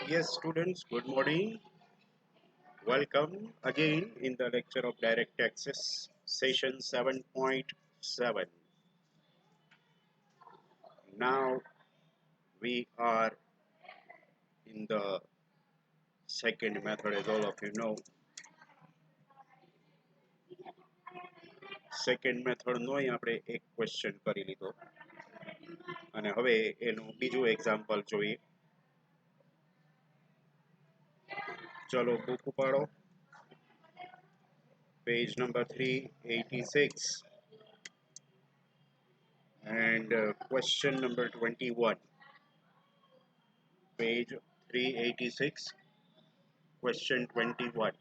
Yes, students, good morning. Welcome again in the lecture of direct taxes, session 7.7. Now we are in the second method, as all of you know. Second મેથડનો આપણે એક question કરી લીધો અને હવે એનું બીજું એક્ઝામ્પલ જોઈએ. ચલો બુક ઉપાડો, page number 386 and question number 21. Page 386, question 21.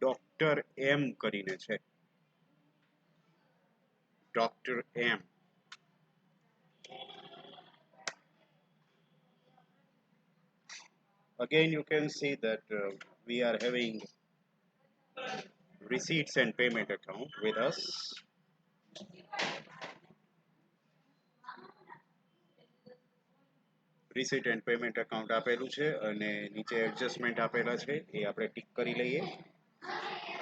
Doctor M કરીને છે. Doctor M. Again, you can see that we are having receipts and payment account with us. Receipt and payment account આપેલું છે અને નીચે adjustment આપેલા છે એ આપણે ટિક કરી લઈએ.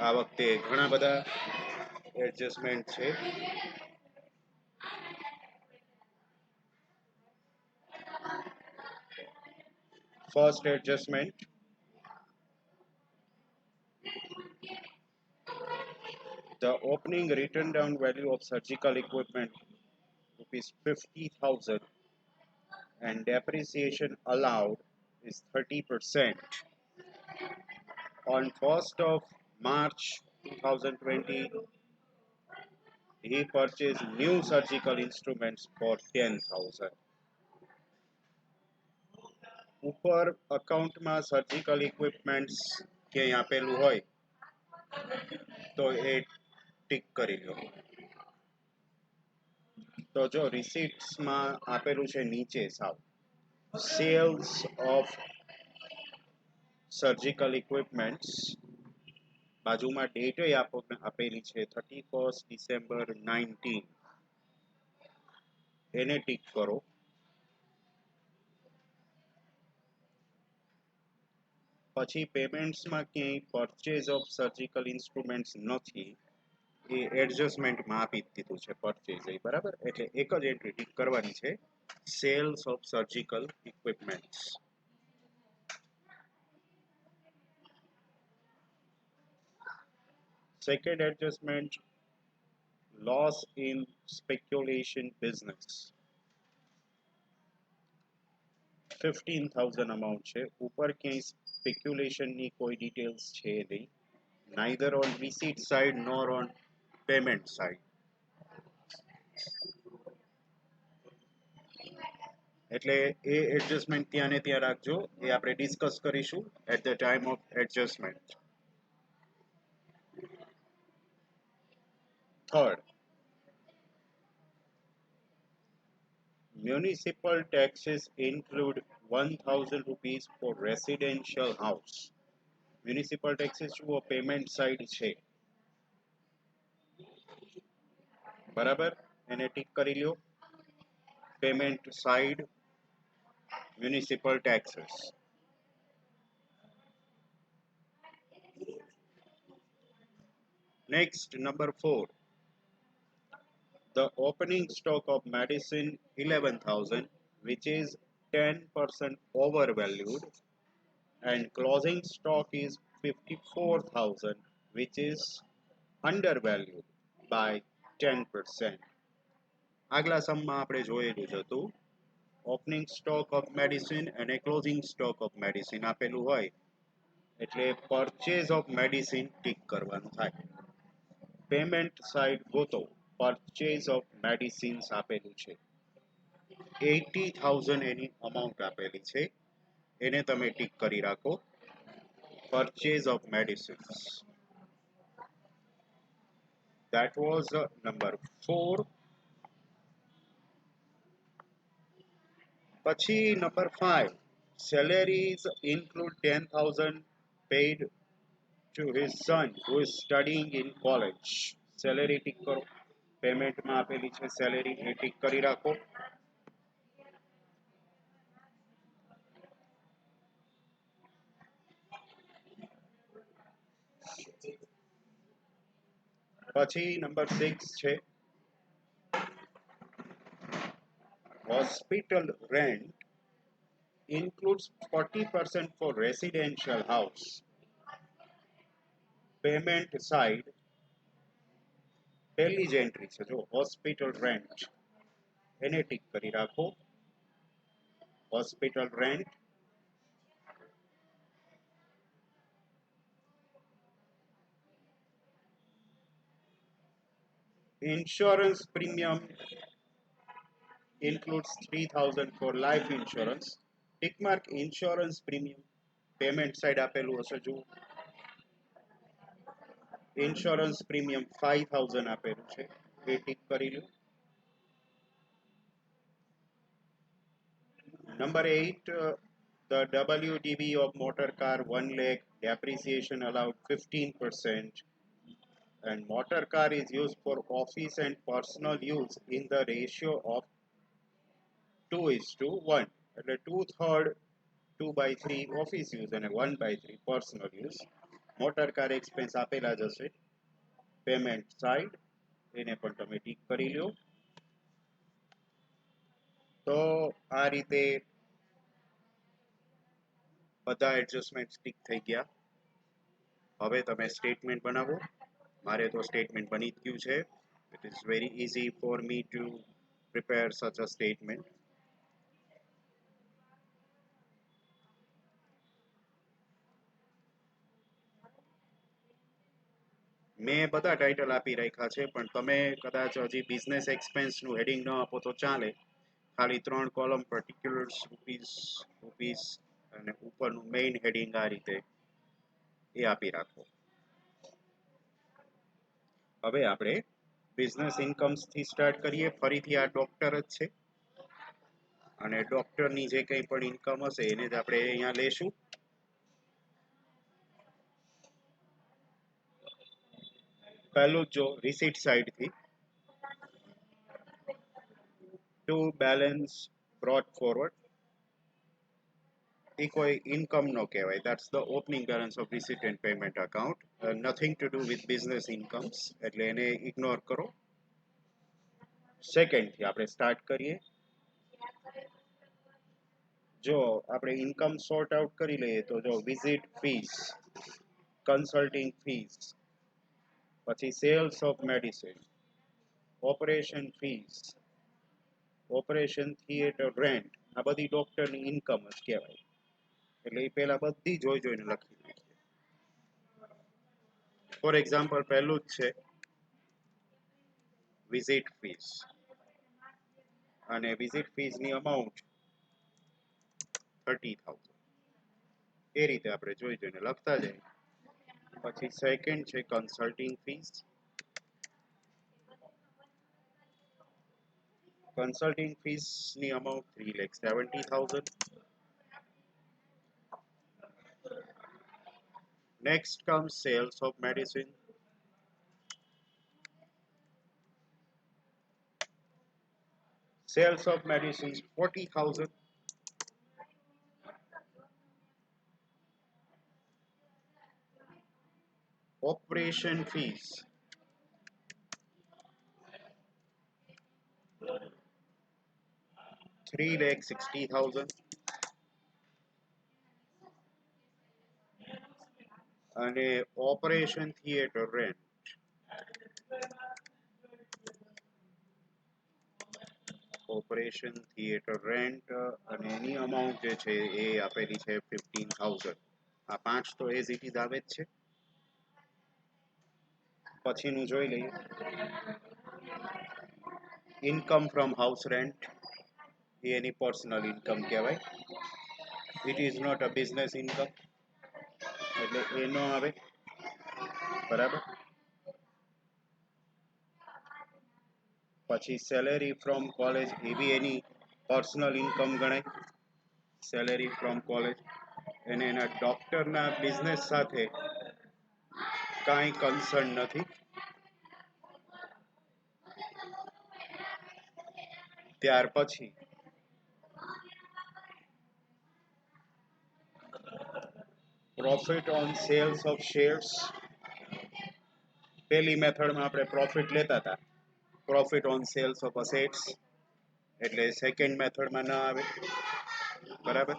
આ વખતે ઘણા બધા એડજસ્ટમેન્ટ છે. First adjustment, the opening written down value of surgical equipment rupees 50,000 and depreciation allowed is 30%. On 1st of March 2020, he purchased new surgical instruments for 10,000. ઉપર અકાઉન્ટમાં સર્જિકલ ઇક્વિપમેન્ટ્સ ક્યાંય આપેલું હોય તો એ ટિક કરી લો. તો જો રિસીટ્સમાં આપેલું છે નીચે સાવ સેલ્સ ઓફ સર્જિકલ ઇક્વિપમેન્ટ્સ, બાજુમાં ડેટ આપેલી છે 31 ડિસેમ્બર 19, એને ટિક કરો. પછી પેમેન્ટ્સમાં ક્યાંય પરચેઝ ઓફ સર્જિકલ ઇન્સ્ટ્રુમેન્ટ્સ નથી, એ એડજસ્ટમેન્ટમાં આપી દીધું છે પરચેઝ, એ બરાબર. એટલે એક જ એન્ટ્રી ટિક કરવાની છે, sales of surgical equipments. Second adjustment, loss in speculation business. 15,000 amount છે. ઉપર ક્યાંય સ્પેક્યુલેશનની કોઈ ડિટેલ્સ છે નહીં, neither on receipt side nor on payment side. એટલે એ એડજસ્ટમેન્ટ ત્યાં ને ત્યાં રાખજો, એ આપણે ડિસ્કસ કરીશું at the time of adjustment. Third, municipal taxes include 1,000 rupees for residential house. Municipal taxes જુઓ પેમેન્ટ સાઇડ છે, બરાબર, એને ટિક કરી લ્યો. Payment side municipal taxes. Next, number 4. The opening stock of medicine 11,000, which is 10% overvalued, and closing stock is 54,000, which is undervalued by 10%. આગલા સમમાં આપણે જોયેલું જ હતું, ઓપનિંગ સ્ટોક ઓફ મેડિસિન અને ક્લોઝિંગ સ્ટોક ઓફ મેડિસિન આપેલું હોય એટલે પરચેઝ ઓફ મેડિસિન ટિક કરવાનું થાય. પેમેન્ટ સાઇડ ગોતો, પરચેઝ ઓફ મેડિસિન્સ આપેલું છે, 80,000 એની અમાઉન્ટ આપેલી છે, એને તમે ટિક કરી રાખો, purchase of medicines. That was number 4. પછી number 5, salaries include 10,000 paid to his son who is studying in college. Salary tick કરો. પેમેન્ટમાં આપેલી છે સેલેરી, એ ટીક કરી રાખો. પછી નંબર 6 છે hospital rent includes 40% for residential house. Payment side પહેલી જ એન્ટ્રી છે જો હોસ્પિટલ રેન્ટ, એને ટીક કરી રાખો. Hospital rent insurance premium includes 3000 for life insurance. Tick mark insurance premium payment side આપેલું હશે જુઓ. ઇન્સ્યોરન્સ પ્રીમિયમ 5000 આપેલું છે, એ ટીક કરી લો. Number 8 the WDV of motor car 1 lakh, depreciation allowed 15%, and motor car is used for office and personal use in the ratio of 2:1. એટલે 2/3 2/3 office use અને 1/3 personal use. Motor car expense આપેલા જ હશે. Payment side એને પણ તમે tick કરી લો. તો આ રીતે બધા એડજસ્ટમેન્ટ ટીક થઈ ગયા. હવે તમે સ્ટેટમેન્ટ બનાવો. મારે તો સ્ટેટમેન્ટ બની જ ગયું છે. It is very easy for me to prepare such a statement. મેં બધા ટાઇટલ આપી રાખ્યા છે, પણ તમે કદાચ હજી બિઝનેસ એક્સપેન્સનું હેડિંગ ન આપો તો ચાલે. ખાલી 3 કોલમ પર્ટિક્યુલર્સ રૂપીસ અને ઉપરનું મેઇન હેડિંગ આ રીતે એ આપી રાખો. હવે આપણે બિઝનેસ ઇન્કમ્સ થી સ્ટાર્ટ કરીએ. ફરીથી આ ડોક્ટર જ છે અને ડોક્ટરની જે કંઈ પણ ઇન્કમ હશે એને જ આપણે અહીંયા લેશું. પહેલું જો રિસીટ સાઈડથી ટુ બેલેન્સ બ્રોટ ફોરવર્ડ, એ કોઈ ઇન્કમ નો કહેવાય. That's the opening balance of receipt and payment account, nothing to do with business incomes, એટલે એને ઇગ્નોર કરો. સેકન્ડથી આપણે સ્ટાર્ટ કરીએ. જો આપણે ઇન્કમ સોર્ટ આઉટ કરી લઈએ તો જો વિઝિટ ફીસ, કન્સલ્ટિંગ ફીસ, પછી sales of medicine, operation fees, operation theatre rent, આ બધી ડોક્ટરની ઇન્કમ જ કહેવાય. એટલે એ પહેલા બધી જોઈને લખી નાખીએ. ફોર એક્ઝામ્પલ પહેલું જ છે વિઝિટ ફીસ, અને વિઝિટ ફીસની અમાઉન્ટ 30,000. એ રીતે આપણે જોઈને લખતા જઈએ. પછી સેકન્ડ છે કન્સલ્ટિંગ ફીસ. કન્સલ્ટિંગ ફીસની amount 3,70,000. Next comes sales of medicine. Sales of medicines 40,000. Operation fees 3,60,000. અને ઓપરેશન થિયેટર રેન્ટ અને એની અમાઉન્ટ જે છે એ આપેલી છે 15,000. આ 5 તો એઝ ઇટ ઇઝ આવે જ છે. પછીનું જોઈ લઈએ. ઇન્કમ ફ્રોમ હાઉસ રેન્ટ, એ એની પર્સનલ ઇન્કમ કહેવાય. It is not a business income, એટલે એ ન આવે. બરાબર. પછી સેલેરી ફ્રોમ કોલેજ, એ બી એની પર્સનલ ઇન્કમ ગણાય. સેલેરી ફ્રોમ કોલેજ, એને એના ડોક્ટરના બિઝનેસ સાથે કાંઈ કન્સર્ન નથી. ત્યાર પછી profit on sales of shares. પેલી મેથડમાં આપણે પ્રોફિટ લેતા હતા, profit on sales of assets, એટલે સેકન્ડ મેથડમાં ન આવે, બરાબર,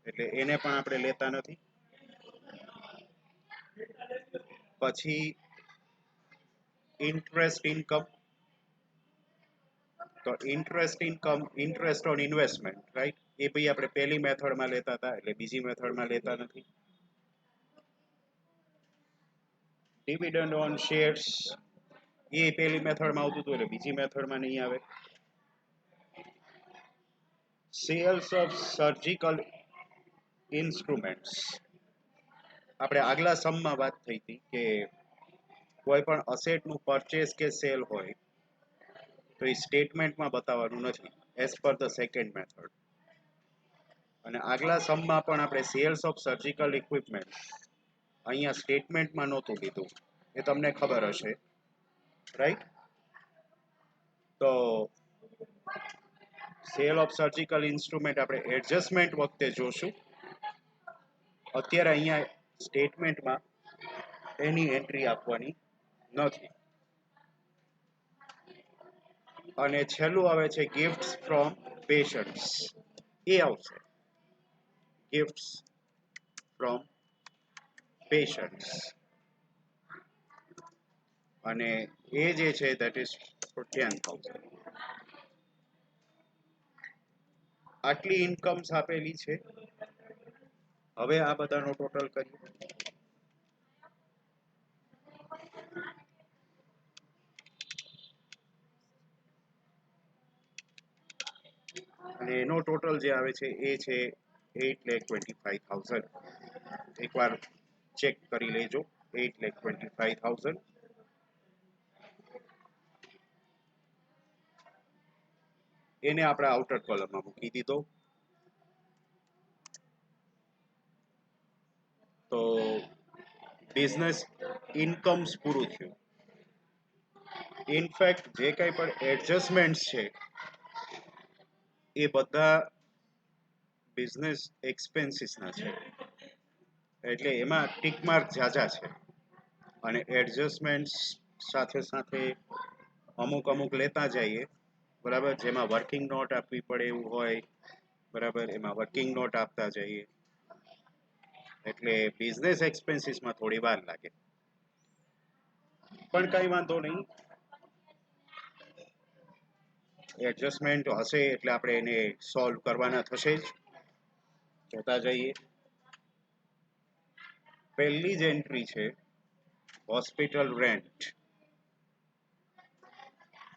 એટલે એને પણ આપણે લેતા નથી. પછી ઇન્ટરેસ્ટ ઇન્કમ, તો interest income interest on investment, right, એ ભાઈ આપણે પહેલી મેથડમાં લેતા હતા એટલે બીજી મેથડમાં લેતા નથી. ડિવિડન્ડ ઓન શેર્સ, એ પહેલી મેથડમાં આવતું હતું એટલે બીજી મેથડમાં નહીં આવે. સેલ્સ ઓફ સર્જિકલ ઇન્સ્ટ્રુમેન્ટ્સ, આપણે આગલા સમમાં વાત થઈ હતી કે કોઈ પણ અસેટનું પરચેસ કે સેલ હોય તો એ સ્ટેટમેન્ટમાં બતાવવાનું નથી, as per the second method. અને આગલા સમમાં પણ આપણે સેલ્સ ઓફ સર્જિકલ ઇક્વિપમેન્ટ અહીંયા સ્ટેટમેન્ટમાં નહોતું લીધું, એ તમને ખબર હશે, રાઈટ. તો સેલ ઓફ સર્જિકલ ઇન્સ્ટ્રુમેન્ટ આપણે એડજસ્ટમેન્ટ વખતે જોશું. અત્યારે અહીંયા સ્ટેટમેન્ટમાં એની એન્ટ્રી આપવાની નથી. અને છેલ્લું આવે છે ગિફ્ટ્સ ફ્રોમ પેશન્ટ્સ, એ આવશે, ગિફ્ટ્સ ફ્રોમ પેશન્ટ્સ, અને એ જે છે દેટ ઇઝ 10,000. આટલી ઇન્કમ્સ આપેલી છે. હવે આ બધાનો ટોટલ કરીએ. અને એનો ટોટલ જે આવે છે એ છે 8,25,000. એકવાર ચેક કરી લેજો, 8,25,000. એને આપણે આઉટર કોલમમાં મૂકી દીધો. તો બિઝનેસ ઇન્કમ્સ પૂરું થયું. ઇનફેક્ટ જે કંઈ પણ એડજસ્ટમેન્ટ્સ છે એ બધા બિઝનેસ એક્સપેન્સીસના છે, એટલે એમાં ટીક માર્ક ઝાઝા છે. અને એડજસ્ટમેન્ટ્સ સાથે સાથે અમુક લેતા જઈએ, બરાબર, જેમાં વર્કિંગ નોટ આપવી પડે એવું હોય, બરાબર, એમાં વર્કિંગ નોટ આપતા જઈએ, એટલે બિઝનેસ એક્સપેન્સીસમાં થોડી વાર લાગે, પણ કઈ વાંધો નહીં. એડજસ્ટમેન્ટ હશે એટલે આપણે એને સોલ્વ કરવાના થશે જ. જોતા જઈએ. પહેલી જ એન્ટ્રી છે હોસ્પિટલ રેન્ટ,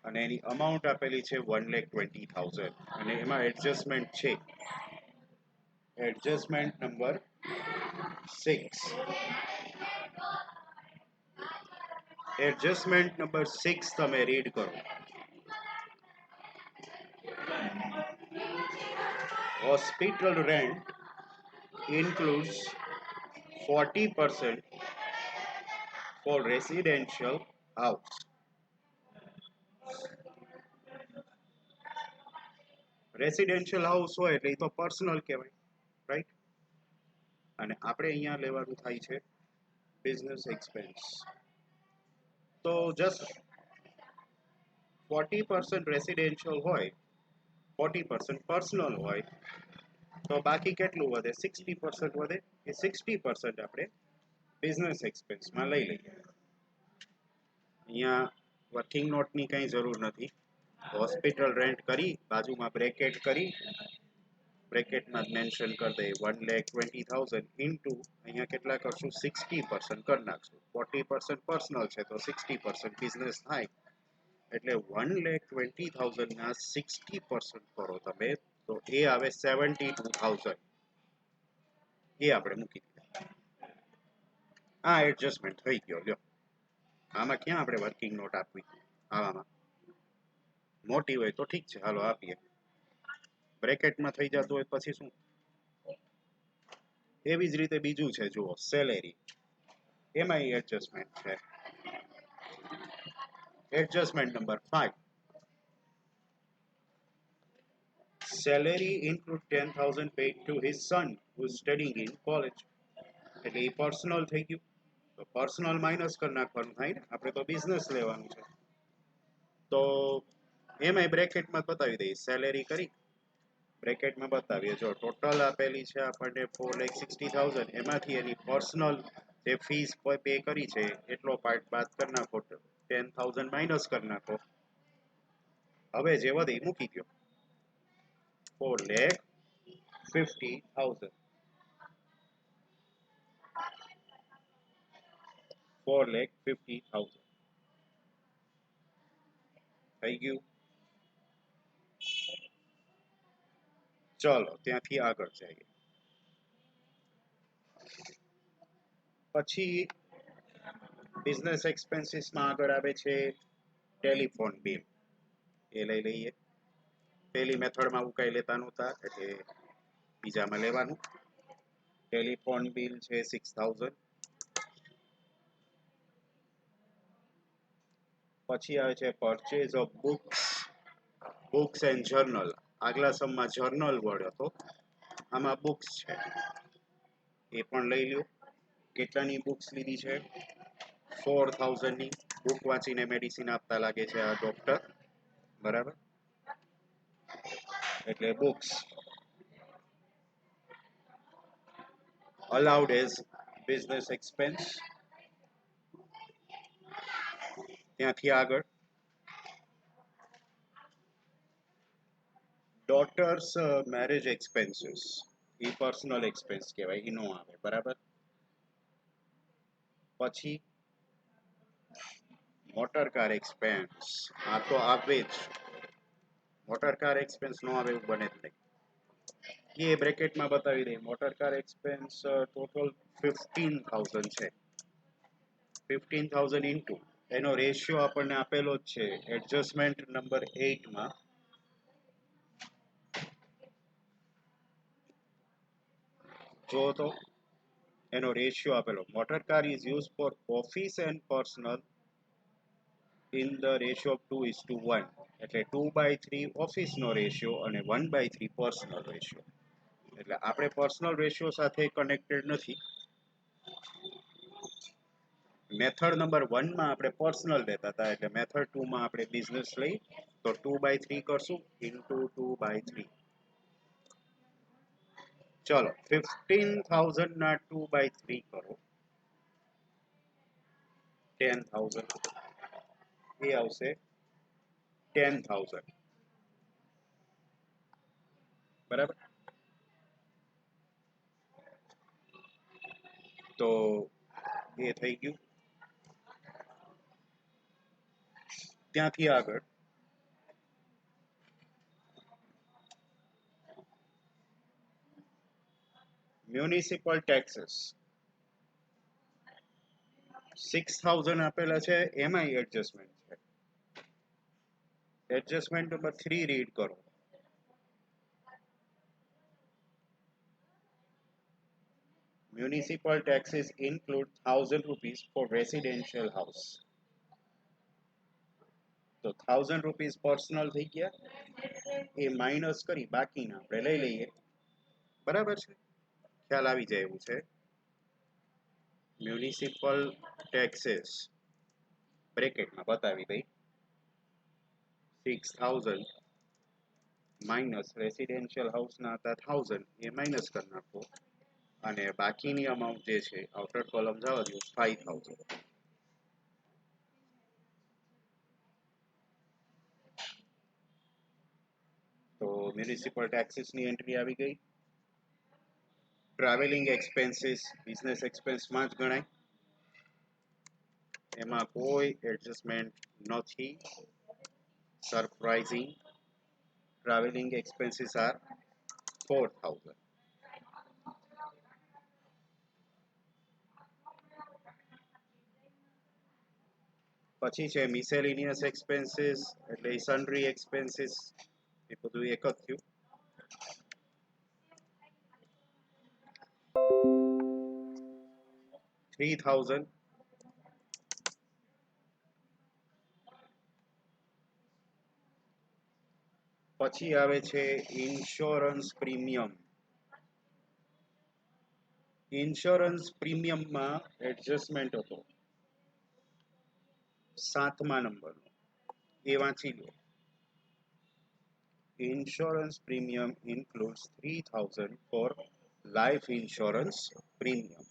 અને એની અમાઉન્ટ આપેલી છે 1,20,000, અને એમાં એડજસ્ટમેન્ટ છે એડજસ્ટમેન્ટ નંબર 6. એડજસ્ટમેન્ટ નંબર 6 તમે રીડ કરો. Hospital rent includes 40% for residential house. Residential house હોય એટલે એ તો પર્સનલ કહેવાય, રાઈટ. અને આપણે અહીંયા લેવાનું થાય છે બિઝનેસ એક્સપેન્સ. તો જસ્ટ 40% રેસિડેન્શિયલ હોય, 40% પર્સનલ હોય, તો બાકી કેટલું વધે? 60% વધે. એ 60% આપણે બિઝનેસ એક્સપેન્સમાં લઈ લઈએ. અહીંયા વર્કિંગ નોટની કંઈ જરૂર નથી. હોસ્પિટલ રેન્ટ કરી, બાજુમાં બ્રેકેટ કરી, બ્રેકેટમાં મેન્શન કરી દઈએ 1,20,000 ઇન્ટુ અહીંયા કેટલા કરશું? 60% કરી નાખશું. 40% પર્સનલ છે તો 60% બિઝનેસ થાય, એટલે 1,20,000 ના 60% કરો તમે તો એ આવે 72,000. એ આપણે મૂકી દીધા. આ એડજસ્ટમેન્ટ થઈ ગયો. લ્યો, આમાં ક્યાં આપણે વર્કિંગ નોટ આપવી? આવામાં મોટી હોય તો ઠીક છે, હાલો આપીએ. બ્રેકેટમાં થઈ જતું હોય પછી શું? એવી જ રીતે બીજું છે, જુઓ, સેલેરી, એમાં એડજસ્ટમેન્ટ છે. Adjustment number 5. salary include 10,000 paid to his son who is studying in college. એટલે એ પર્સનલ થઈ ગયું. તો પર્સનલ માઇનસ કરી નાખવાનું થાય ને, આપણે તો બિઝનેસ લેવાનું છે. તો એમાંય બ્રેકેટમાં બતાવી દઈએ, સેલેરી કરી બ્રેકેટમાં બતાવીએ. જો ટોટલ આપેલી છે આપણને 4,60,000, એમાંથી એની પર્સનલ જે ફીસ પે કરી છે એટલો પાર્ટ બાદ કરી નાખો, 10,000 માઇનસ કરી નાખો. હવે જે વધે એ મૂકી દો. 4,50,000, 4,50,000 થઈ ગયું. ચલો ત્યાંથી આગળ જઈએ. પછી બિઝનેસ એક્સપેન્સીસમાં આગળ આવે છે ટેલિફોન બિલ. એ લઈ લઈએ. પહેલી મેથડમાં આવું કઈ લેતા નહોતા એટલે બીજામાં લેવાનું. ટેલિફોન બિલ છે 6,000. પછી આવે છે purchase of books and journal. આગલા સમમાં જર્નલ વર્ડ હતો, આમાં બુક્સ છે, એ પણ લઈ લ્યો. કેટલાની બુક્સ લીધી છે? 4,000 ની. બુક વાંચીને મેડિસિન આપતા લાગે છે આ ડોક્ટર, બરાબર? એટલે books allowed as business expense. ત્યાંથી આગળ ડોટર્સ મેરેજ એક્સપેન્સીસ, એ પર્સનલ એક્સપેન્સ કહેવાય, એ નો આવે, બરાબર? પછી મોટર કાર એક્સપેન્સ, આ તો આવે જ. મોટર કાર એક્સપેન્સ નો આવે એવું બને જ નહીં. એ બ્રેકેટમાં બતાવી દઈએ. મોટર કાર એક્સપેન્સ ટોટલ 15,000 છે. 15,000 ઇન્ટુ એનો રેશિયો આપણને આપેલો જ છે એડજસ્ટમેન્ટ નંબર 8 માં. જો તો એનો રેશિયો આપેલો, motor car is use for office and personal in the ratio of 2:1. એટલે 2/3 ઓફિસનો રેશિયો અને 1/3 પર્સનલ રેશિયો. એટલે આપણે પર્સનલ રેશિયો સાથે કનેક્ટેડ નથી. મેથડ નંબર 1 માં આપણે પર્સનલ લેતા હતા, એટલે મેથડ 2 માં આપણે બિઝનેસ લઈ તો 2/3 કરશું ઇન્ટુ 2/3. ચલો 15,000 ના 2/3 કરો, 10,000. એ આવશે 10,000, બરાબર? તો એ થઈ ગયું. ત્યાંથી આગળ મ્યુનિસિપલ ટેક્સીસ 6,000 આપેલા છે, એમાં એડજસ્ટમેન્ટ છે. એડજસ્ટમેન્ટ નંબર 3 રીડ કરો. Municipal taxes include 1,000 rupees for residential house. તો 1,000 rupees પર્સનલ થઈ ગયા, એ માઇનસ કરી બાકીના આપણે લઈ લઈએ, બરાબર છે? ખ્યાલ આવી જાય એવું છે. મ્યુનિસિપલ ટેક્સીસ બ્રેકેટમાં બતાવી દઈ. 6,000 માઇનસ રેસિડેન્શિયલ હાઉસના હતા 1,000, એ માઇનસ કરી નાખો અને બાકીની અમાઉન્ટ જે છે આઉટર કોલમ જવા દો 5,000. તો મ્યુનિસિપલ ટેક્સીસની એન્ટ્રી આવી ગઈ. ટ્રાવેલિંગ એક્સપેન્સીસ બિઝનેસ એક્સપેન્સમાં જ ગણાય, એમાં કોઈ એડજસ્ટમેન્ટ નથી. સરપ્રાઇઝિંગ. Travelling expenses are 4,000. પછી છે મિસેલિનિયસ એક્સપેન્સીસ, એટલે સન્ડ્રી એક્સપેન્સીસ, એ બધું એક જ થયું. $3,000. પછી આવે છે ઇન્સ્યોરન્સ પ્રીમિયમ. ઇન્સ્યોરન્સ પ્રીમિયમમાં એડજસ્ટમેન્ટ હતો 7મા નંબરનો, એ વાંચી લો. Insurance premium includes 3000 for life insurance premium.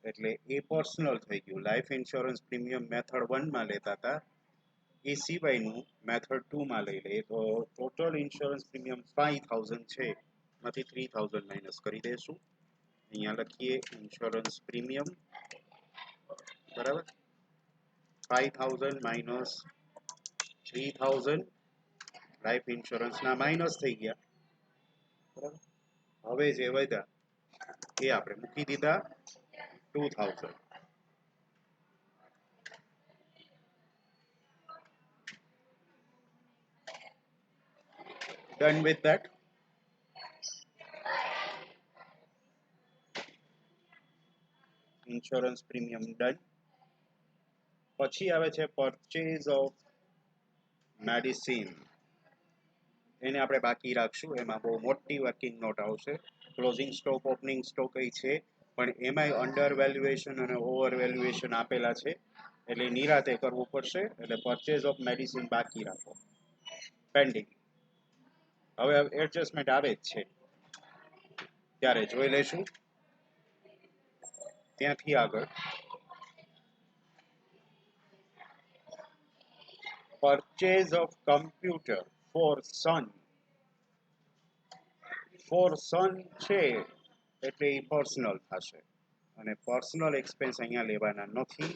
એટલે એ પર્સનલ થઈ ગયું. લાઈફ ઇન્સ્યોરન્સ પ્રીમિયમ મેથડ 1 માં લેતા હતા, એ સિવાયનું મેથડ 2 માં લઈ લે તો ટોટલ ઇન્સ્યોરન્સ પ્રીમિયમ 5000 છે, માંથી 3000 માઇનસ કરી દેશું. અહીંયા લખીએ ઇન્સ્યોરન્સ પ્રીમિયમ બરાબર, 5000 માઇનસ 3000 લાઈફ ઇન્સ્યોરન્સના માઇનસ થઈ ગયા બરાબર. હવે જે વધ્યા એ આપણે મૂકી દીધા 2000. Done with that. Insurance premium done. પછી આવે છે પરચેઝ ઓફ મેડિસિન. એને આપણે બાકી રાખશું, એમાં બહુ મોટી વર્કિંગ નોટ આવશે. ક્લોઝિંગ સ્ટોક, ઓપનિંગ સ્ટોક છે, પણ એમાંય અંડર વેલ્યુએશન અને ઓવર વેલ્યુએશન આપેલા છે, એટલે નિરાતે કરવું પડશે. એટલે પરચેઝ ઓફ મેડિસિન બાકી રાખો, પેન્ડિંગ. હવે એડજસ્ટમેન્ટ આવે જ છે ત્યારે જોઈ લેશું. ત્યાંથી આગળ purchase of computer for son. For son છે એટલે એ પર્સનલ થશે, અને પર્સનલ એક્સપેન્સ અહીંયા લેવાના નથી.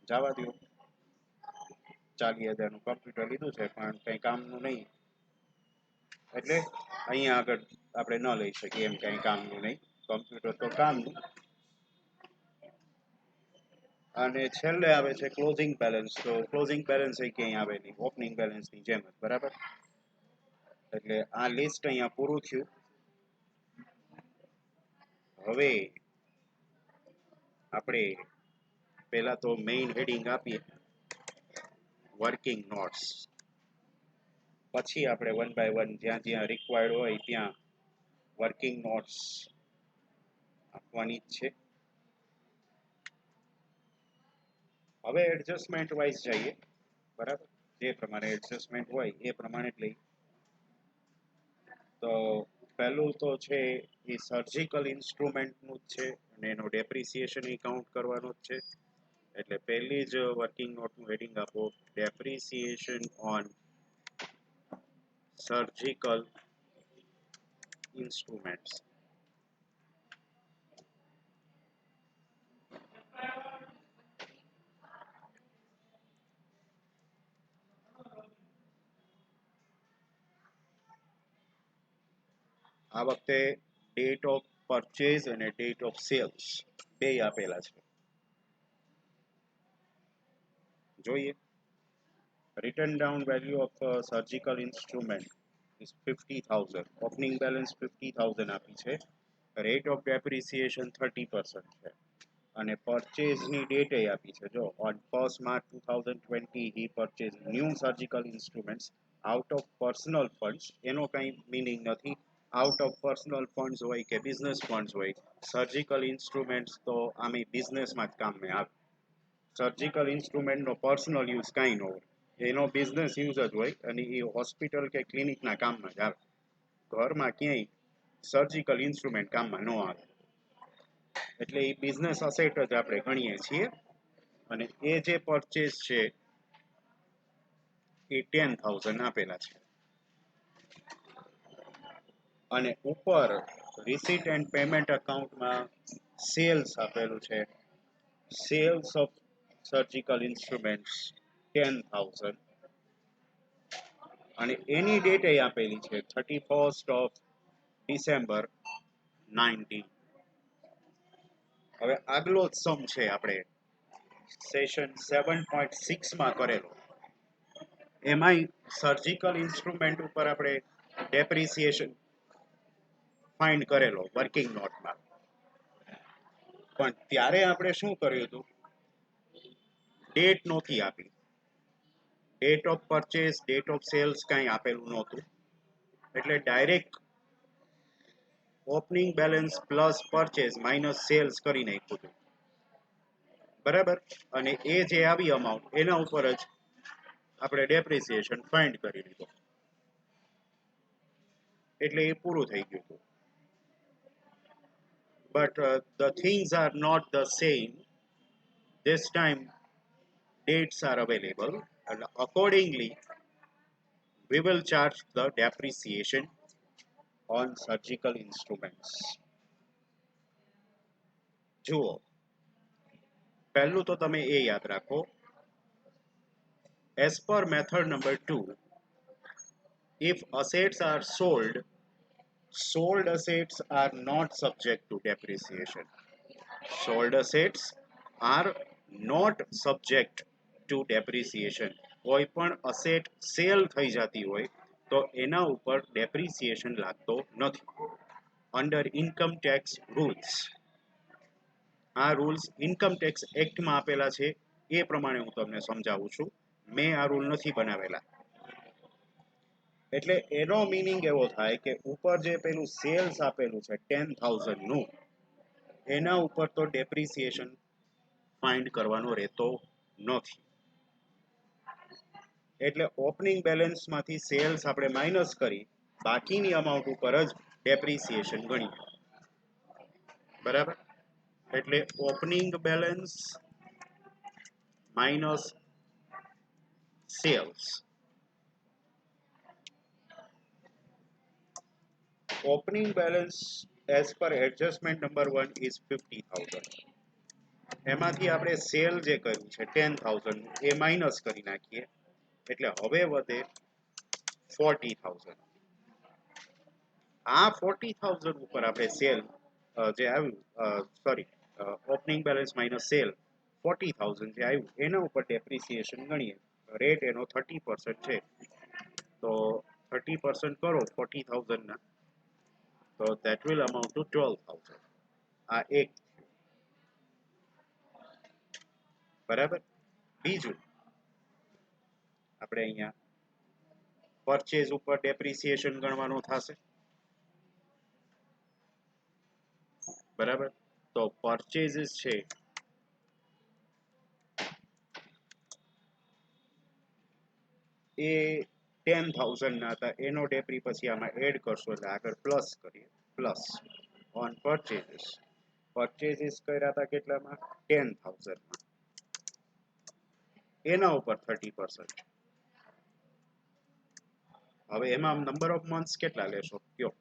જવા દો. 40,000નું કમ્પ્યુટર લીધું છે પણ કંઈ કામનું નહીં, એટલે અહીંયા આગળ આપણે ન લઈ શકીએ, એમ કંઈ કામનું નહીં. કમ્પ્યુટર તો કામનું. અને છેલ્લે આવે છે ક્લોઝિંગ બેલેન્સ. તો ક્લોઝિંગ બેલેન્સ એ ક્યાંય આવે નહીં, ઓપનિંગ બેલેન્સની જેમ જ બરાબર. એટલે આ લિસ્ટ અહીંયા પૂરું થયું. હવે આપણે પહેલા તો મેઇન હેડિંગ આપીએ વર્કિંગ નોટ્સ, પછી આપણે 1 બાય 1 જ્યાં જ્યાં રિક્વાયર્ડ હોય ત્યાં વર્કિંગ નોટ્સ આપવાની જ છે. હવે એડજસ્ટમેન્ટ વાઇઝ જઈએ બરાબર, જે પ્રમાણે એડજસ્ટમેન્ટ હોય એ પ્રમાણે જ લઈ. તો પહેલું તો છે એ સર્જિકલ ઇન્સ્ટ્રુમેન્ટનું જ છે, અને એનો ડેપ્રિસિએશન કાઉન્ટ કરવાનો જ છે. એટલે પહેલી જ વર્કિંગ નોટનું હેડિંગ આપો ડેપ્રિસિએશન ઓન સર્જિકલ ઇન્સ્ટ્રુમેન્ટ્સ. આ વખતે ડેટ ઓફ પરચેઝ અને ડેટ ઓફ સેલ્સ બે આપેલા છે, જોઈએ. Written down value of surgical instrument is 50,000. Opening balance 50,000 આપી છે. Rate of depreciation 30% છે, અને પરચેઝની ડેટ આપી છે. જો on 1st March 2020 he purchased new surgical instruments out of personal funds. એનો કંઈ મીનિંગ નથી. આઉટ ઓફ પર્સનલ ફંડ્સ હોય કે બિઝનેસ ફંડ્સ હોય, સર્જિકલ ઇન્સ્ટ્રુમેન્ટ્સ તો આમે બિઝનેસમાં જ કામે આવે. સર્જિકલ ઇન્સ્ટ્રુમેન્ટનો પર્સનલ યુઝ કાંઈ ન હોય, એનો બિઝનેસ યુઝ જ હોય, અને એ હોસ્પિટલ કે ક્લિનિકના કામમાં જ આવે. ઘરમાં ક્યાંય સર્જિકલ ઇન્સ્ટ્રુમેન્ટ કામમાં ન આવે. એટલે એ બિઝનેસ અસેટ જ આપણે ગણીએ છીએ. અને એ જે પરચેઝ છે એ 10,000 આપેલા છે. અને ઉપર રિસીટ એન્ડ પેમેન્ટ એકાઉન્ટમાં સેલ્સ આપેલું છે. સેલ્સ ઓફ સર્જિકલ ઇન્સ્ટ્રુમેન્ટ્સ 10,000, અને એની ડેટ આપેલી છે 31st of December 19. હવે આગલો જ સમ છે આપણે સેશન 7.6 માં કરેલો, એમાંય સર્જિકલ ઇન્સ્ટ્રુમેન્ટ ઉપર આપણે ડેપ્રિસિએશન ફાઇન્ડ કરેલો વર્કિંગ નોટમાં. પણ ત્યારે આપણે શું કર્યું હતું, ડેટ નહોતી આપી. Date of purchase, date of sales કાંઈ આપેલું નહોતું, એટલે direct opening balance plus purchase minus sales કરી નાખ્યું હતું, બરાબર. અને એ જે આવી અમાઉન્ટ એના ઉપર જ આપણે ડેપ્રિસિએશન ફાઇન્ડ કરી લીધો, એટલે એ પૂરું થઈ ગયું હતું. But the things are not the same. This time dates are available, and accordingly we will charge the depreciation on surgical instruments. જુઓ, પહેલું તો તમે એ યાદ રાખો, as per method number 2, if assets are sold, sold assets are not subject to depreciation. Sold assets are not subject to depreciation. કોઈ પણ asset cell થઈ જતી હોય તો એના ઉપર ડેપ્રિસિએશન લાગતો નથી, અંડર ઇન્કમ ટેક્સ રૂલ્સ. આ રૂલ્સ ઇન્કમ ટેક્સ એક્ટમાં આપેલા છે, એ પ્રમાણે હું તમને સમજાવું છું, મેં આ રૂલ નથી બનાવેલા. એટલે એનો મીનિંગ એવો થાય કે ઉપર જે પેલું સેલ્સ આપેલું છે 10,000 નું, એના ઉપર તો ડેપ્રિસિએશન ફાઇન્ડ કરવાનો રહેતો નથી. એટલે ઓપનિંગ બેલેન્સમાંથી સેલ્સ આપણે માઇનસ કરી બાકીની અમાઉન્ટ ઉપર જ ડેપ્રિસિએશન ગણીએ, બરાબર. એટલે opening balance minus sales. Opening balance as per adjustment number 1 is 50,000. એમાંથી આપણે સેલ જે કર્યું છે 10,000 એ માઇનસ કરી નાખીએ, એટલે હવે વધે 40,000. આ 40,000 ઉપર આપણે સેલ જે આવ્યું, sorry, opening balance minus cell 40,000 જે આવ્યું એના ઉપર ડેપ્રિસિએશન ગણીએ, રેટ એનો 30% છે, તો 30% કરો 40,000 ના, તો that will amount to 12,000. આ એક, બરાબર. બીજું આપણે અહીંયા પરચેઝ ઉપર ડેપ્રિસિએશન ગણવાનું થશે, બરાબર. તો પરચેઝીસ છે એ 10,000 ના હતા, એનો ડેપ્રી પછી આમાં એડ કરશો એટલે આગળ પ્લસ કરીએ, પ્લસ ઓન પરચેઝીસ. પરચેઝીસ કર્યા હતા કેટલામાં? 10,000 માં, એના ઉપર 30%. હવે એમાં નંબર ઓફ મંથ્સ કેટલા લેશો કયો?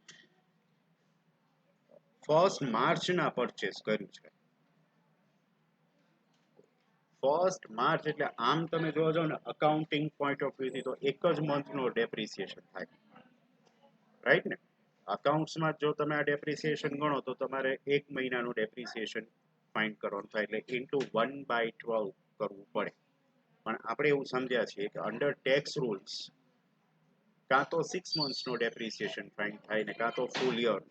ફર્સ્ટ માર્ચ ના પરચેસ કર્યું છે, ફર્સ્ટ માર્ચ એટલે આમ તમે જોજો ને અકાઉન્ટિંગ પોઈન્ટ ઓફ વ્યૂ થી તો એક જ મંથ નો ડેપ્રિસિએશન થાય, રાઈટ ને. અકાઉન્ટ્સમાં જો તમે આ ડેપ્રિસિએશન ગણો તો તમારે એક મહિનાનું ડેપ્રિસિએશન ફાઇન્ડ કરવાનું થાય, એટલે ઇન્ટુ 1/12 કરવું પડે. પણ આપણે એવું સમજ્યા છીએ કે અંડર ટેક્સ રૂલ્સ કાં તો 6 મંથ્સનો ડેપ્રિસિએશન ફાઇન્ડ થાય ને કાં તો ફૂલ યર.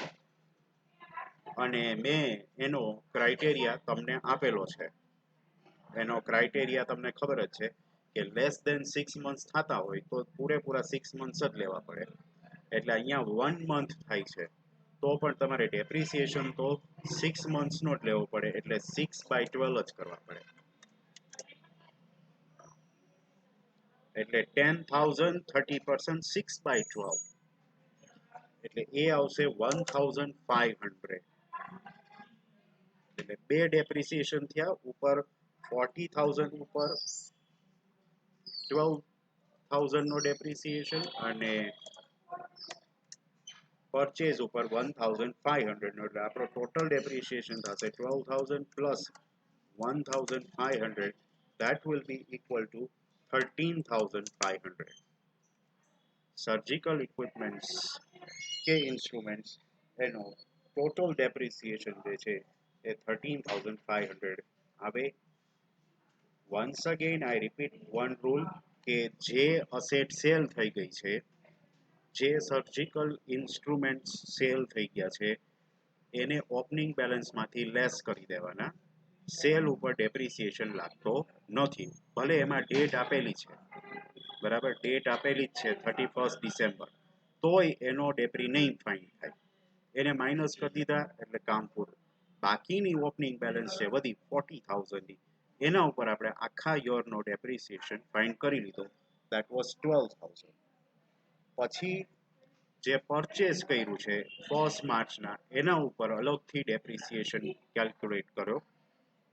અને મેં એનો ક્રાઇટેરિયા તમને આપેલો છે, એનો ક્રાઇટેરિયા તમને ખબર જ છે કે લેસ દેન 6 મંથ્સ થતા હોય તો પૂરેપૂરા 6 મંથ્સ જ લેવા પડે. એટલે અહીંયા 1 મંથ થાય છે તો પણ તમારે ડેપ્રિસિએશન તો 6 મંથ્સનો જ લેવો પડે, એટલે 6/12 જ કરવા પડે. એટલે 10,000 30% 6/12, એટલે એ આવશે 1,500. એટલે બે ડેપ્રિસિએશન થયા, ઉપર 40,000 ઉપર 12,000 નો ડેપ્રિસિએશન અને પરચેઝ ઉપર 1,500 નો, એટલે આપણો ટોટલ ડેપ્રિસિએશન થશે 12,000 plus 1,500, that will be equal to 13,500. Surgical equipments કે ઇન્સ્ટ્રુમેન્ટ્સ એનો ટોટલ ડેપ્રિસિએશન જે છે એ 13,500 આવે. Once again I repeat one rule કે જે અસેટ સેલ થઈ ગઈ છે, જે સર્જિકલ ઇન્સ્ટ્રુમેન્ટ્સ સેલ થઈ ગયા છે એને ઓપનિંગ બેલેન્સમાંથી લેસ કરી દેવાના, સેલ ઉપર ડેપ્રિસિએશન લાગતો નથી, ભલે એમાં ડેટ આપેલી છે, બરાબર, ડેટ આપેલી જ છે 31 ડિસેમ્બર, તોય એનો ડેપ્રી નહીં ફાઇન થાય. એને માઇનસ કરી દીધા એટલે કામ પૂરું. બાકીની ઓપનિંગ બેલેન્સ છે વધી 40,000 ની, એના ઉપર આપણે આખા યરનો ડેપ્રિસિએશન ફાઇન્ડ કરી લીધો, દેટ વોઝ 12,000. પછી જે પરચેસ કર્યું છે 1 માર્ચના, એના ઉપર અલગથી ડેપ્રિસિએશન કેલ્ક્યુલેટ કર્યો.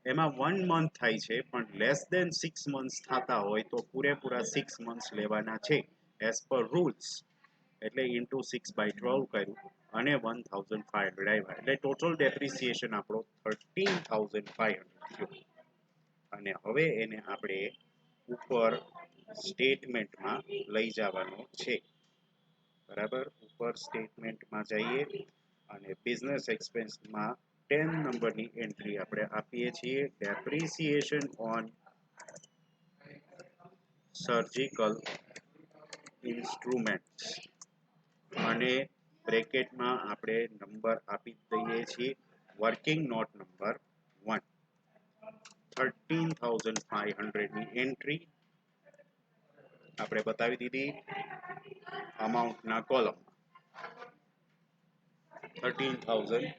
એમાં 1 મંથ થાય છે, પણ લેસ દેન 6 મંથ્સ થતા હોય તો પૂરેપૂરા 6 મંથ્સ લેવાના છે એઝ પર રૂલ્સ. એટલે ઇન્ટુ 6/12 કર્યું અને 1,500 આવ્યા, એટલે ટોટલ ડેપ્રિસિએશન આપણો 13,500 થયો. અને હવે એને આપણે ઉપર સ્ટેટમેન્ટમાં લઈ જવાનો છે. બરાબર, ઉપર સ્ટેટમેન્ટમાં જઈએ અને બિઝનેસ એક્સપેન્સમાં 10 નંબરની એન્ટ્રી આપણે આપીએ છીએ, ડેપ્રિસિએશન ઓન સર્જિકલ ઇન્સ્ટ્રુમેન્ટ્સ, અને બ્રેકેટમાં આપણે નંબર આપી દઈએ છીએ વર્કિંગ નોટ નંબર 1. 13,500ની એન્ટ્રી આપણે બતાવી દીધી અમાઉન્ટના કોલમ 13,500.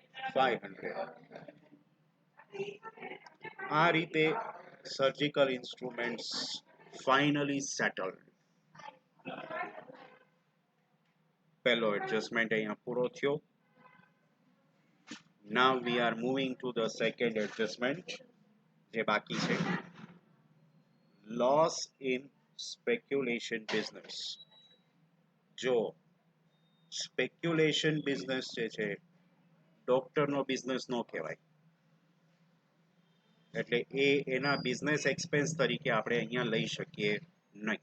આ રીતે સર્જિકલ ઇન્સ્ટ્રુમેન્ટ્સ ફાઇનલી સેટલડ. પહેલો એડજસ્ટમેન્ટ અહીંયા પૂરો થયો. Now we are moving to the second adjustment જે બાકી છે, લોસ ઇન સ્પેક્યુલેશન બિઝનેસ. જો સ્પેક્યુલેશન બિઝનેસ જે છે ડોક્ટરનો બિઝનેસ નો કહેવાય, એટલે એના બિઝનેસ એક્સપેન્સ તરીકે આપણે અહીંયા લઈ શકીએ નહીં.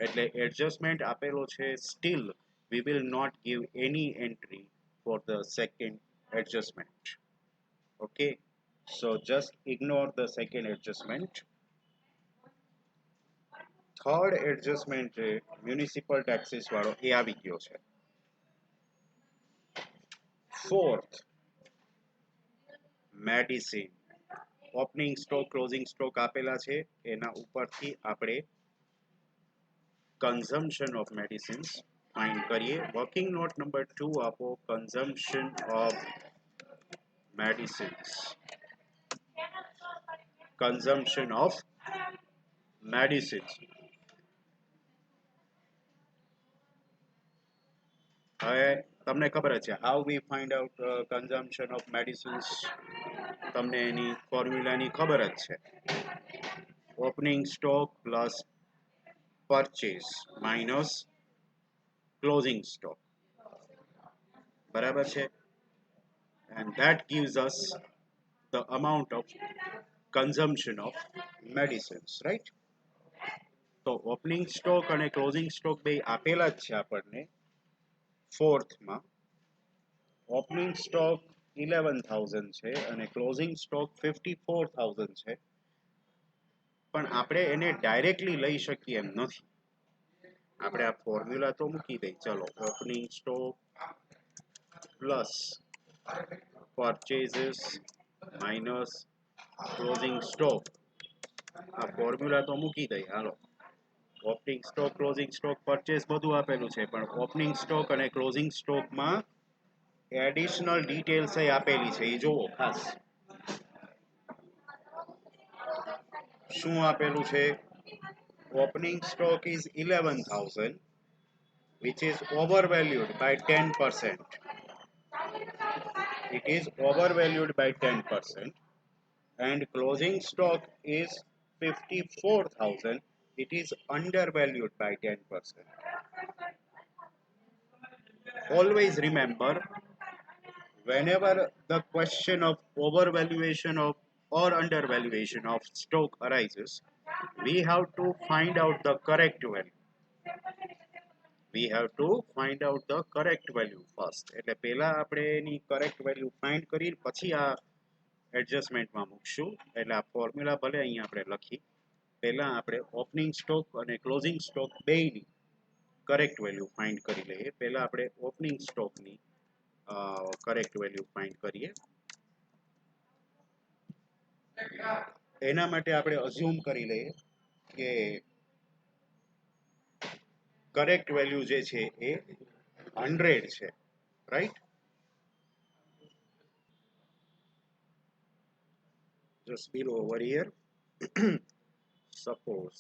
એટલે એડજસ્ટમેન્ટ આપેલો છે, steel we will not give any entry for the second adjustment. Okay, so just ignore the second adjustment. Third adjustment છે મ્યુનિસિપલ ટેક્સીસ વાળો, એ આવી ગયો છે. Fourth medicine, opening stock closing stock આપેલા છે, એના ઉપરથી આપણે કન્ઝમ્પશન ઓફ મેડિસિન્સ ફાઇન્ડ કરીએ. વર્કિંગ નોટ નંબર 2 આપો, consumption of medicines. Consumption of medicines. હવે તમને ખબર જ છે how we find out consumption of medicines, તમને એની ફોર્મ્યુલાની ખબર જ છે. Opening stock plus purchase minus closing stock, બરાબર છે, and that gives us the amount of consumption of medicines, right? તો ઓપનિંગ સ્ટોક અને ક્લોઝિંગ સ્ટોક બે આપેલા જ છે આપણને. ફોર્થમાં ઓપનિંગ સ્ટોક 11,000 છે અને ક્લોઝિંગ સ્ટોક 54,000 છે, પણ આપણે એને ડાયરેક્ટલી લઈ શકીએ એમ નથી. આપણે આ ફોર્મ્યુલા તો મૂકી દઈ. ચલો, opening stock plus purchases minus closing stock, આ ફોર્મ્યુલા તો મૂકી દઈ. હાલો, opening stock closing stock purchase બધું આપેલું છે, પણ ઓપનિંગ સ્ટોક અને ક્લોઝિંગ સ્ટોકમાં એડિશનલ ડિટેલ્સ આપેલી છે, એ જોવો ખાસ. શું આપેલું છે? Opening stock is 11,000 which is overvalued by 10%. It is overvalued by 10%. And closing stock is 54,000. It is undervalued by 10%. Always remember, whenever the question of overvaluation of or undervaluation of stock arises, we have to find out the correct value. We have to find out the correct value first. એટલે પહેલા આપણે એની correct value find કરી પછી આ એડજસ્ટમેન્ટમાં મૂકશું. એટલે આ formula ભલે અહીંયા આપણે લખી, પહેલા આપણે ઓપનિંગ સ્ટોક અને ક્લોઝિંગ સ્ટોક બેયની કરેક્ટ વેલ્યુ ફાઇન્ડ કરી લઈએ. પહેલા આપણે ઓપનિંગ સ્ટોકની કરેક્ટ વેલ્યુ ફાઇન્ડ કરીએ. એના માટે આપણે અઝ્યુમ કરી લઈએ કે કરેક્ટ વેલ્યુ જે છે એ 100 છે, right? Just below over here, suppose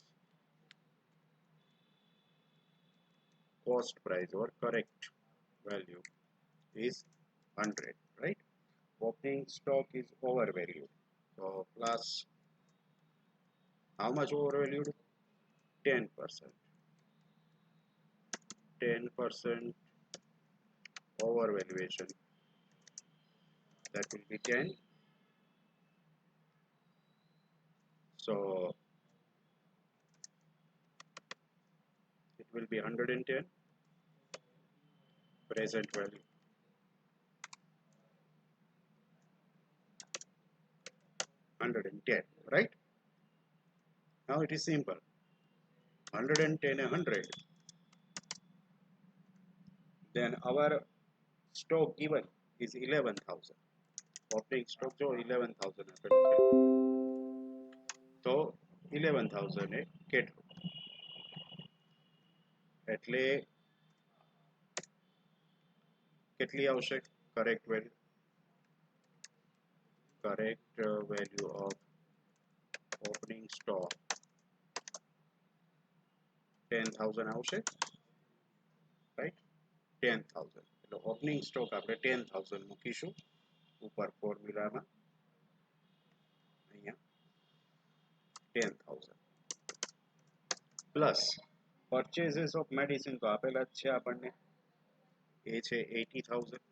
cost price or correct value is 100, right? Opening stock is overvalued. So plus how much overvalued? 10%. 10% overvaluation. That will be 10. So it will be 110 present value. 110, right? Now it is simple. 110 and 100. Then our stock given is 11,000. Opening stock જો 11,000 આપેલું છે. તો 11,000 એ કેટલું? એટલે કેટલી આવશે correct value? Correct value of opening stock 10,000 આવશે, right? 10,000 એટલે ઓપનિંગ સ્ટોક આપણે 10,000 મૂકીશું ઉપર ફોર્મ્યુલામાં, અહીંયા 10,000 પ્લસ પરચેઝીસ ઓફ મેડિસિન તો આપેલા જ છે આપણને, એ છે 80,000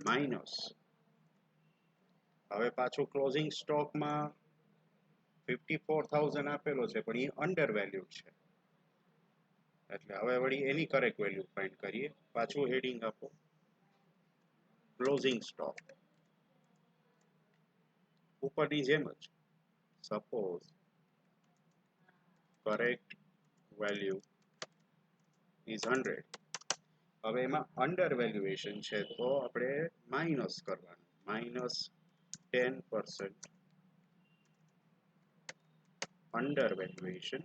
માઇનસ હવે પાછું ક્લોઝિંગ સ્ટોકમાં 54,000 આપેલો છે પણ એ અંડર વેલ્યુ છે, એટલે હવે વળી એની કરેક્ટ વેલ્યુ ફાઇન્ડ કરીએ. પાછું હેડિંગ આપો ક્લોઝિંગ સ્ટોક ઉપરની જેમ જ, સપોઝ કરેક્ટ વેલ્યુ ઇઝ 100. હવે એમાં અંડર વેલ્યુએશન છે તો આપણે માઇનસ કરવાનું, minus 10% under valuation,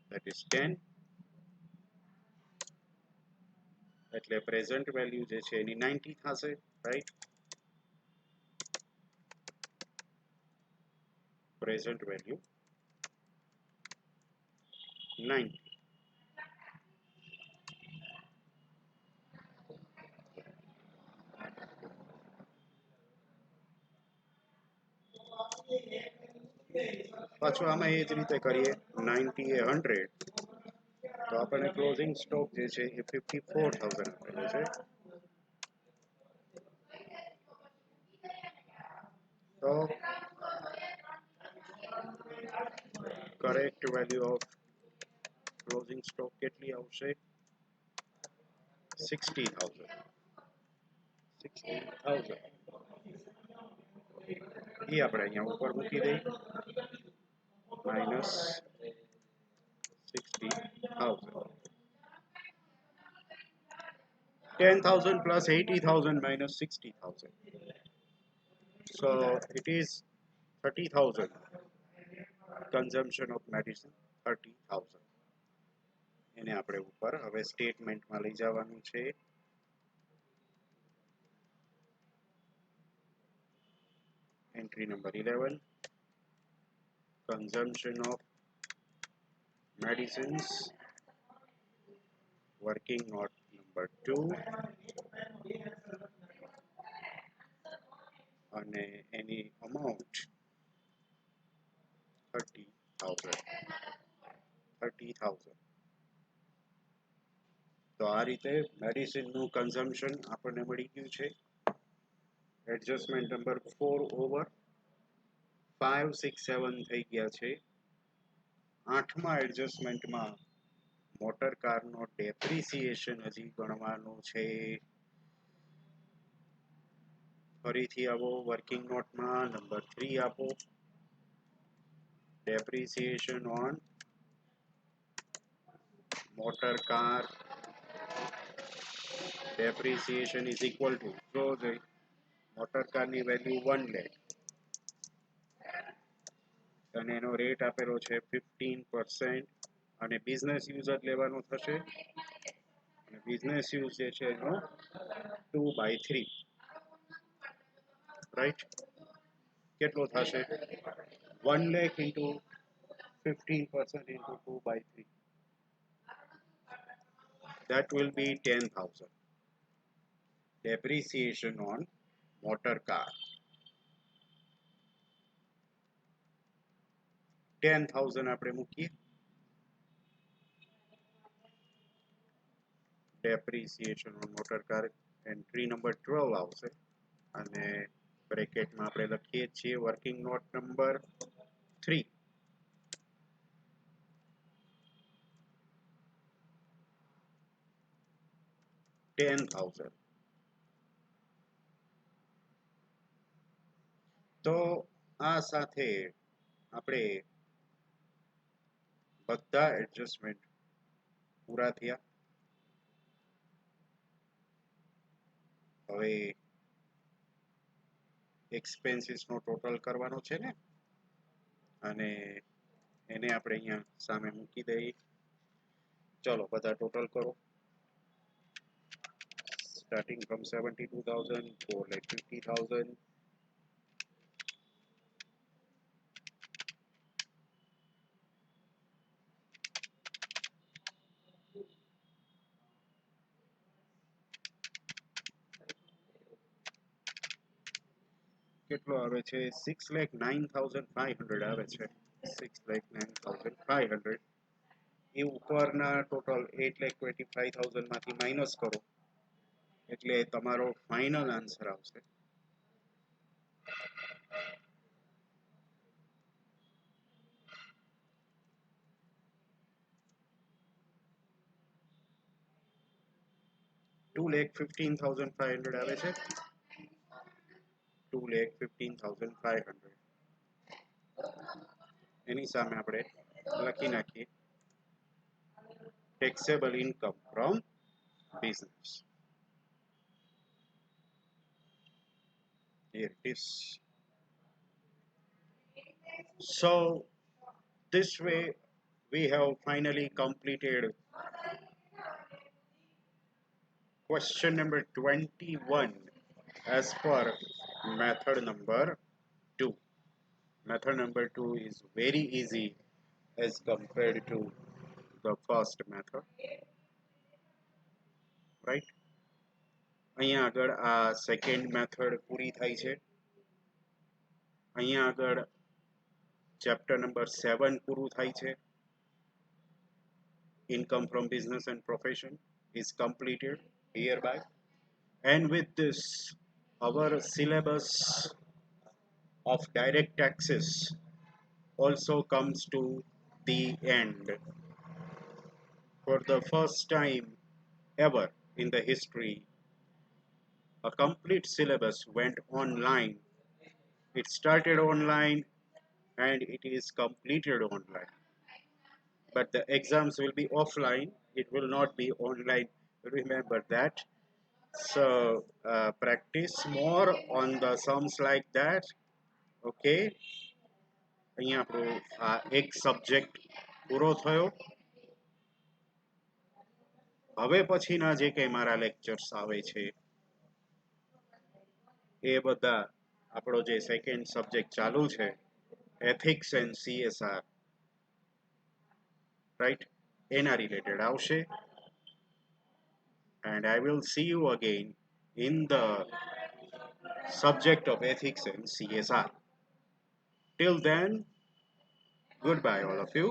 that is 10. એટલે પ્રેઝન્ટ વેલ્યુ જે છે એની 90 થશે, રાઈટ? Present value 90. પાછું આમાં એ જ રીતે કરીએ, 90 એ 100 તો આપણને ક્લોઝિંગ સ્ટોક જે છે એ 54,000 આપેલો છે. તો correct value of closing stock કેટલી આવશે? 60,000. 60,000 એ આપણે અહીંયા ઉપર મૂકી દઈએ, minus 60,000. 10,000 plus 80,000 minus 60,000. So it is 30,000. Consumption of medicine 30,000. એને આપણે ઉપર હવે સ્ટેટમેન્ટમાં લઈ જવાનું છે. Entry number 11, consumption of medicines, working note number 2, અને એની amount 30,000. 30,000. તો આ રીતે મેડિસિનનું કન્ઝમ્પશન આપણને મળી ગયું છે. એડજસ્ટમેન્ટ નંબર 4 ઓવર 5, 6, 7 થઈ ગયા છે. 8મા એડજસ્ટમેન્ટમાં મોટર કારનો ડેપ્રિસિએશન હજી ગણવાનું છે. ફરીથી આવો વર્કિંગ નોટમાં નંબર 3 આપો, depreciation on motor car depreciation is equal to, so the motor car ની વેલ્યુ 1 lakh અને એનો રેટ આપેલો છે 15% અને બિઝનેસ યુઝ જ લેવાનો થશે અને બિઝનેસ યુઝ જે છે એનો 2/3 રાઈટ કેટલો થશે 1 lakh into 15% into 2/3 that will be 10,000 depreciation on motor car 10,000 આપણે મૂકીએ depreciation on motor car entry number 12 આવશે અને બ્રેકેટમાં આપણે લખીએ છીએ વર્કિંગ નોટ નંબર 3 10,000 તો આ સાથે આપણે બધા એડજસ્ટમેન્ટ પૂરા થયા હવે એક્સપેન્સીસ નો ટોટલ કરવાનો છે ને અને એને આપણે અહીંયા સામે મૂકી દઈએ ચલો બધા ટોટલ કરો starting from 72,000 to like 50,000 કેટલો આવે છે 6,09,500 આવે છે 6,09,500 એ ઉપરના ટોટલ 8,25,000 માંથી માઇનસ કરો એટલે તમારો ફાઇનલ આન્સર આવશે $2,15,500 આવે છે 2,15,500 એની સામે આપણે લખી નાખીએ taxable income from business here it is so this way we have finally completed question number 21 as per method number 2 method number 2 is very easy as compared to the first method right અહીંયા આગળ આ second method પૂરી થાય છે અહીંયા આગળ chapter number 7 પૂરું થાય છે income from business and profession is completed hereby and with this our syllabus of direct taxes also comes to the end for the first time ever in the history a complete syllabus went online it started online and it is completed online but the exams will be offline it will not be online remember that so practice more on the sums like that okay અહીંયા આપણો આ એક subject પૂરો થયો હવે પછીના જે કંઈ મારા લેક્ચર્સ આવે છે એ બધા આપણો જે સેકન્ડ સબ્જેક્ટ ચાલુ છે ethics and CSR right એના રિલેટેડ આવશે and I will see you again in the subject of ethics and CSR till then goodbye all of you